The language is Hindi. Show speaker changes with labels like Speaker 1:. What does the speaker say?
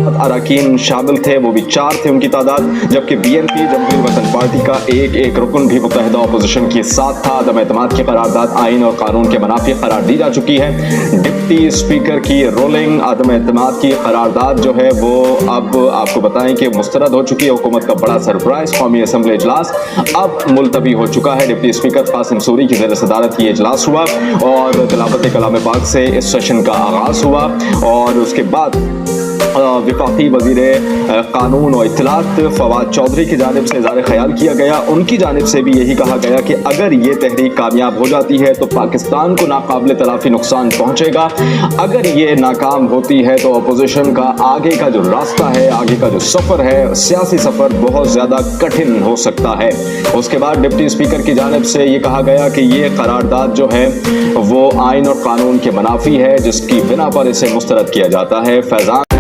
Speaker 1: अरकान शामिल थे, वो भी 4 थे उनकी तादाद, जबकि बीएनपी जमहूरी वतन पार्टी का एक रुकन भी मुत्तहिदा अपोजिशन के साथ था। अदम एतमाद की करारदाद आइन और कानून के मुनाफिक करार दी जा चुकी है। डिप्टी स्पीकर की रोलिंग अदम एतमाद की करारदाद जो है वो अब आपको बताएं कि मुस्तरद हो चुकी है। हुकूमत का बड़ा सरप्राइज, कौमी असम्बली इजलास अब मुलतवी हो चुका है। डिप्टी स्पीकर कासिम सूरी की ज़ेर सदारत ये इजलास हुआ और तिलावत कलाम पाक से इस सेशन का आगाज़ हुआ और उसके बाद वफाकी वज़ीर कानून और इत्तलात फवाद चौधरी की जानिब से इज़हार ख्याल किया गया। उनकी जानिब से भी यही कहा गया कि अगर ये तहरीक कामयाब हो जाती है तो पाकिस्तान को नाकाबिल तलाफ़ी नुकसान पहुँचेगा। अगर ये नाकाम होती है तो अपोजिशन का आगे का जो रास्ता है, आगे का जो सफ़र है, सियासी सफ़र बहुत ज़्यादा कठिन हो सकता है। उसके बाद डिप्टी स्पीकर की जानिब से ये कहा गया कि ये करारदाद जो है वो आइन और कानून के मुनाफी है, जिसकी बिना पर इसे मुस्तरद किया जाता है। फैज़ान